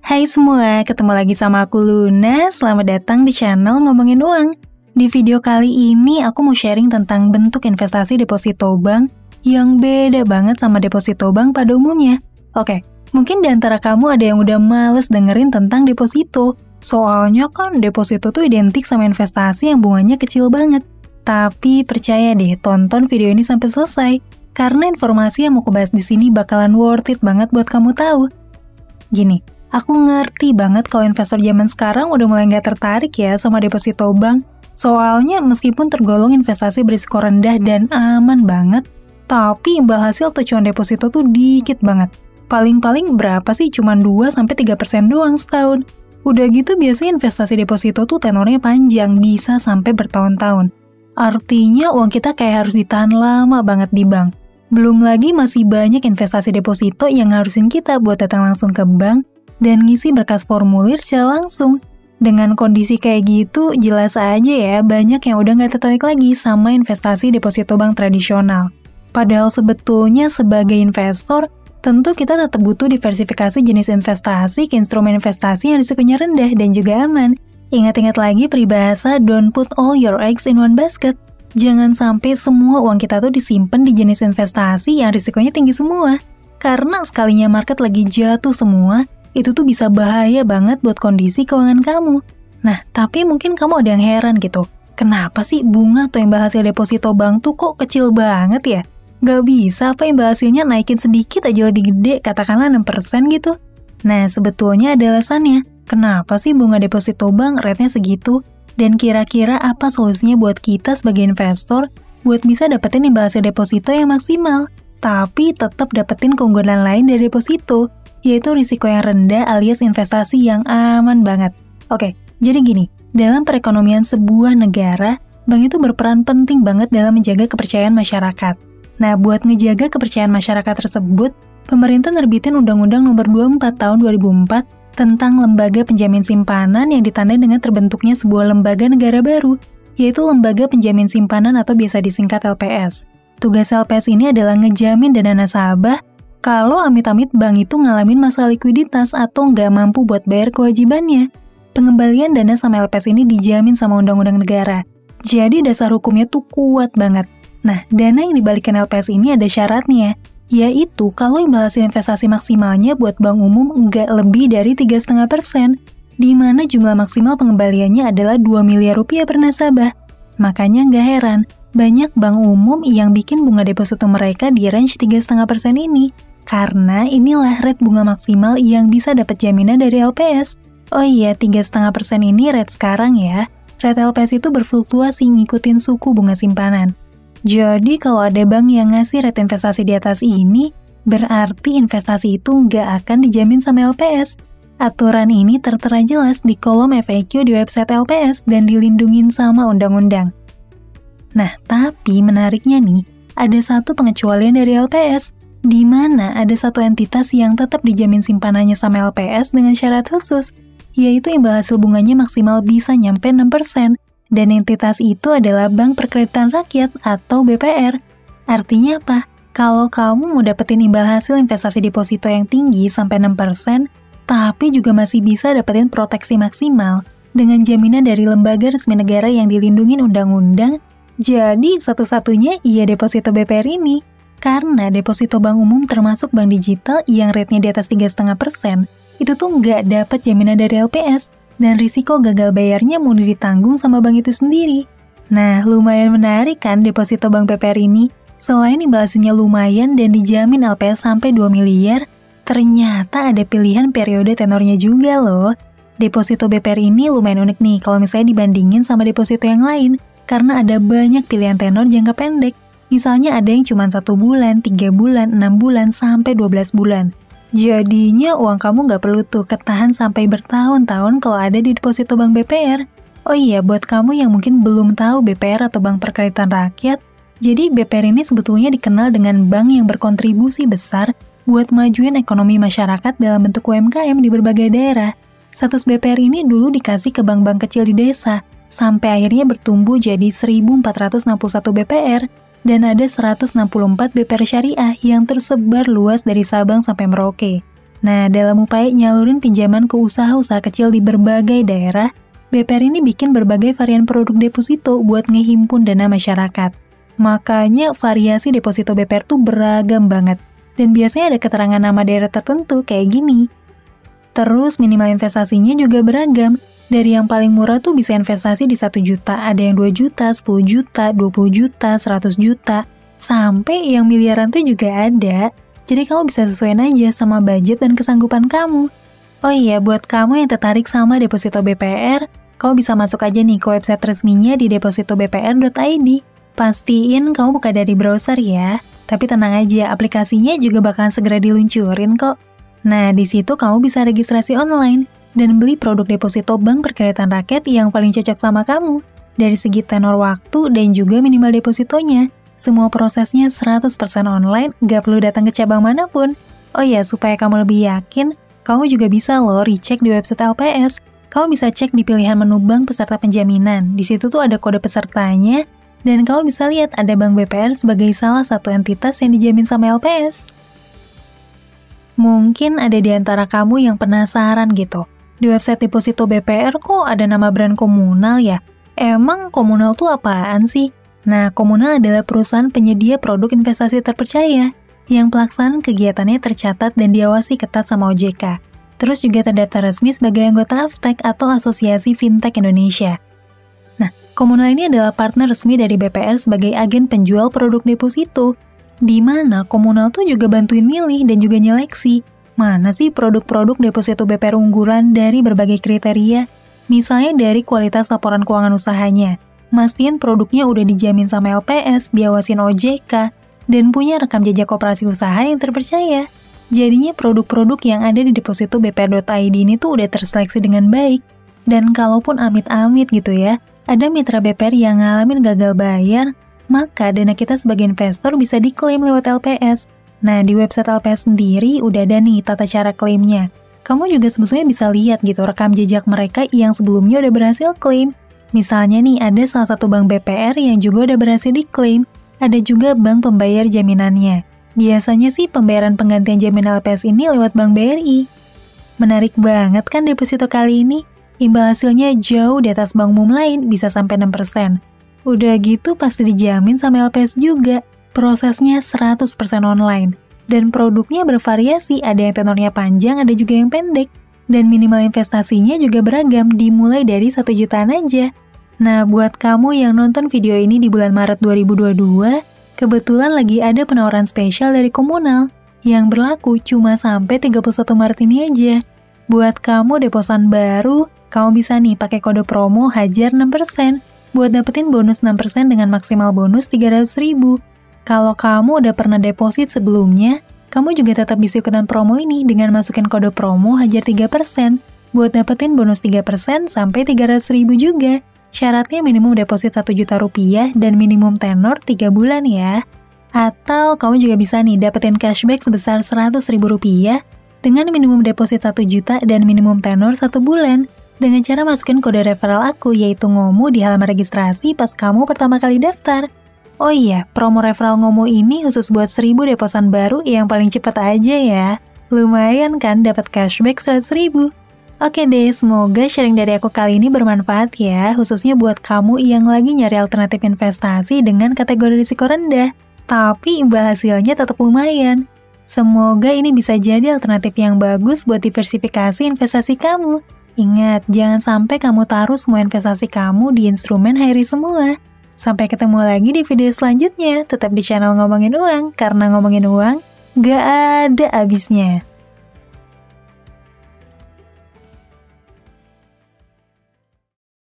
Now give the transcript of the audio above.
Hai semua, ketemu lagi sama aku Luna. Selamat datang di channel Ngomongin Uang. Di video kali ini aku mau sharing tentang bentuk investasi deposito bank yang beda banget sama deposito bank pada umumnya. Oke, mungkin di antara kamu ada yang udah males dengerin tentang deposito. Soalnya kan deposito tuh identik sama investasi yang bunganya kecil banget. Tapi percaya deh, tonton video ini sampai selesai. Karena informasi yang mau aku bahas di sini bakalan worth it banget buat kamu tahu. Gini, aku ngerti banget kalau investor zaman sekarang udah mulai nggak tertarik ya sama deposito bank. Soalnya meskipun tergolong investasi berisiko rendah dan aman banget, tapi imbal hasil atau cuan deposito tuh dikit banget. Paling-paling berapa sih? Cuman 2-3% doang setahun. Udah gitu biasanya investasi deposito tuh tenornya panjang, bisa sampai bertahun-tahun. Artinya uang kita kayak harus ditahan lama banget di bank. Belum lagi masih banyak investasi deposito yang ngarusin kita buat datang langsung ke bank dan ngisi berkas formulir secara langsung. Dengan kondisi kayak gitu, jelas aja ya banyak yang udah nggak tertarik lagi sama investasi deposito bank tradisional. Padahal sebetulnya sebagai investor, tentu kita tetap butuh diversifikasi jenis investasi ke instrumen investasi yang risikonya rendah dan juga aman. Ingat-ingat lagi peribahasa, don't put all your eggs in one basket. Jangan sampai semua uang kita tuh disimpan di jenis investasi yang risikonya tinggi semua. Karena sekalinya market lagi jatuh semua, itu tuh bisa bahaya banget buat kondisi keuangan kamu. Nah, tapi mungkin kamu ada yang heran gitu. Kenapa sih bunga atau imbal hasil deposito bank tuh kok kecil banget ya? Gak bisa apa imbal hasilnya naikin sedikit aja lebih gede, katakanlah 6% gitu? Nah, sebetulnya ada alasannya. Kenapa sih bunga deposito bank rate-nya segitu? Dan kira-kira apa solusinya buat kita sebagai investor buat bisa dapetin imbal hasil deposito yang maksimal, tapi tetap dapetin keunggulan lain dari deposito, yaitu risiko yang rendah alias investasi yang aman banget. Oke, jadi gini, dalam perekonomian sebuah negara, bank itu berperan penting banget dalam menjaga kepercayaan masyarakat. Nah, buat ngejaga kepercayaan masyarakat tersebut, pemerintah nerbitin Undang-Undang Nomor 24 Tahun 2004 tentang lembaga penjamin simpanan yang ditandai dengan terbentuknya sebuah lembaga negara baru, yaitu Lembaga Penjamin Simpanan atau biasa disingkat LPS. Tugas LPS ini adalah ngejamin dana nasabah kalau amit-amit bank itu ngalamin masalah likuiditas atau nggak mampu buat bayar kewajibannya. Pengembalian dana sama LPS ini dijamin sama undang-undang negara. Jadi dasar hukumnya tuh kuat banget. Nah, dana yang dibalikan LPS ini ada syaratnya, yaitu kalau imbal hasil investasi maksimalnya buat bank umum nggak lebih dari 3,5%, di mana jumlah maksimal pengembaliannya adalah 2 miliar rupiah per nasabah. Makanya nggak heran, banyak bank umum yang bikin bunga deposito mereka di range 3,5% ini, karena inilah rate bunga maksimal yang bisa dapat jaminan dari LPS. Oh iya, 3,5% ini rate sekarang ya. Rate LPS itu berfluktuasi ngikutin suku bunga simpanan. Jadi kalau ada bank yang ngasih rate investasi di atas ini, berarti investasi itu nggak akan dijamin sama LPS. Aturan ini tertera jelas di kolom FAQ di website LPS dan dilindungin sama undang-undang. Nah, tapi menariknya nih, ada satu pengecualian dari LPS, di mana ada satu entitas yang tetap dijamin simpanannya sama LPS dengan syarat khusus, yaitu imbal hasil bunganya maksimal bisa nyampe 6%. Dan entitas itu adalah Bank Perkreditan Rakyat atau BPR. Artinya apa? Kalau kamu mau dapetin imbal hasil investasi deposito yang tinggi sampai 6%, tapi juga masih bisa dapetin proteksi maksimal dengan jaminan dari lembaga resmi negara yang dilindungi undang-undang, jadi satu-satunya iya deposito BPR ini. Karena deposito bank umum termasuk bank digital yang rate-nya di atas 3,5%, itu tuh nggak dapat jaminan dari LPS, dan risiko gagal bayarnya murni ditanggung sama bank itu sendiri. Nah, lumayan menarik kan deposito bank BPR ini? Selain imbal hasilnya lumayan dan dijamin LPS sampai 2 miliar, ternyata ada pilihan periode tenornya juga loh. Deposito BPR ini lumayan unik nih kalau misalnya dibandingin sama deposito yang lain, karena ada banyak pilihan tenor jangka pendek. Misalnya ada yang cuma 1 bulan, 3 bulan, 6 bulan, sampai 12 bulan. Jadinya uang kamu nggak perlu tuh ketahan sampai bertahun-tahun kalau ada di deposito bank BPR. Oh iya, buat kamu yang mungkin belum tahu BPR atau Bank Perkreditan Rakyat, jadi BPR ini sebetulnya dikenal dengan bank yang berkontribusi besar buat majuin ekonomi masyarakat dalam bentuk UMKM di berbagai daerah. Status BPR ini dulu dikasih ke bank-bank kecil di desa, sampai akhirnya bertumbuh jadi 1.461 BPR, dan ada 164 BPR syariah yang tersebar luas dari Sabang sampai Merauke. Nah, dalam upaya nyalurin pinjaman ke usaha-usaha kecil di berbagai daerah, BPR ini bikin berbagai varian produk deposito buat ngehimpun dana masyarakat. Makanya variasi deposito BPR tuh beragam banget. Dan biasanya ada keterangan nama daerah tertentu kayak gini. Terus minimal investasinya juga beragam. Dari yang paling murah tuh bisa investasi di 1 juta, ada yang 2 juta, 10 juta, 20 juta, 100 juta, sampai yang miliaran tuh juga ada. Jadi kamu bisa sesuaiin aja sama budget dan kesanggupan kamu. Oh iya, buat kamu yang tertarik sama deposito BPR, kamu bisa masuk aja nih ke website resminya di depositobpr.id. Pastiin kamu buka dari browser ya. Tapi tenang aja, aplikasinya juga bakalan segera diluncurin kok. Nah, di situ kamu bisa registrasi online dan beli produk deposito bank perkreditan rakyat yang paling cocok sama kamu. Dari segi tenor waktu dan juga minimal depositonya. Semua prosesnya 100% online, gak perlu datang ke cabang manapun. Oh iya, supaya kamu lebih yakin, kamu juga bisa loh recheck di website LPS. Kamu bisa cek di pilihan menu bank peserta penjaminan. Di situ tuh ada kode pesertanya, dan kamu bisa lihat ada Bank BPR sebagai salah satu entitas yang dijamin sama LPS. Mungkin ada di antara kamu yang penasaran gitu. Di website deposito BPR kok ada nama brand Komunal ya? Emang Komunal tuh apaan sih? Nah, Komunal adalah perusahaan penyedia produk investasi terpercaya yang pelaksanaan kegiatannya tercatat dan diawasi ketat sama OJK. Terus juga terdaftar resmi sebagai anggota AFTEK atau Asosiasi Fintech Indonesia. Nah, Komunal ini adalah partner resmi dari BPR sebagai agen penjual produk deposito, di mana Komunal tuh juga bantuin milih dan juga nyeleksi mana sih produk-produk deposito BPR unggulan dari berbagai kriteria, misalnya dari kualitas laporan keuangan usahanya, mastiin produknya udah dijamin sama LPS, diawasin OJK, dan punya rekam jejak operasi usaha yang terpercaya. Jadinya produk-produk yang ada di deposito bpr.id ini tuh udah terseleksi dengan baik. Dan kalaupun amit-amit gitu ya, ada mitra BPR yang ngalamin gagal bayar, maka dana kita sebagai investor bisa diklaim lewat LPS. Nah, di website LPS sendiri udah ada nih tata cara klaimnya. Kamu juga sebetulnya bisa lihat gitu rekam jejak mereka yang sebelumnya udah berhasil klaim. Misalnya nih, ada salah satu bank BPR yang juga udah berhasil diklaim. Ada juga bank pembayar jaminannya. Biasanya sih pembayaran penggantian jaminan LPS ini lewat Bank BRI. Menarik banget kan deposito kali ini? Imbal hasilnya jauh di atas bank umum lain, bisa sampai 6%. Udah gitu pasti dijamin sama LPS juga. Prosesnya 100% online. Dan produknya bervariasi, ada yang tenornya panjang, ada juga yang pendek. Dan minimal investasinya juga beragam, dimulai dari 1 jutaan aja. Nah, buat kamu yang nonton video ini di bulan Maret 2022, kebetulan lagi ada penawaran spesial dari Komunal yang berlaku cuma sampai 31 Maret ini aja. Buat kamu deposan baru, kamu bisa nih pakai kode promo Hajar 6% buat dapetin bonus 6% dengan maksimal bonus 300.000. Kalau kamu udah pernah deposit sebelumnya, kamu juga tetap bisa ikutan promo ini dengan masukin kode promo Hajar 3% buat dapetin bonus 3% sampai 300.000 juga. Syaratnya minimum deposit 1 juta rupiah dan minimum tenor 3 bulan ya. Atau kamu juga bisa nih dapetin cashback sebesar 100.000 rupiah dengan minimum deposit 1 juta dan minimum tenor 1 bulan dengan cara masukin kode referral aku yaitu Ngomu di halaman registrasi pas kamu pertama kali daftar. Oh iya, promo referral Ngomu ini khusus buat 1000 deposan baru yang paling cepat aja ya. Lumayan kan dapat cashback 100.000. Oke deh, semoga sharing dari aku kali ini bermanfaat ya, khususnya buat kamu yang lagi nyari alternatif investasi dengan kategori risiko rendah, tapi imbal hasilnya tetap lumayan. Semoga ini bisa jadi alternatif yang bagus buat diversifikasi investasi kamu. Ingat, jangan sampai kamu taruh semua investasi kamu di instrumen high risk semua. Sampai ketemu lagi di video selanjutnya, tetap di channel Ngomongin Uang, karena ngomongin uang gak ada habisnya.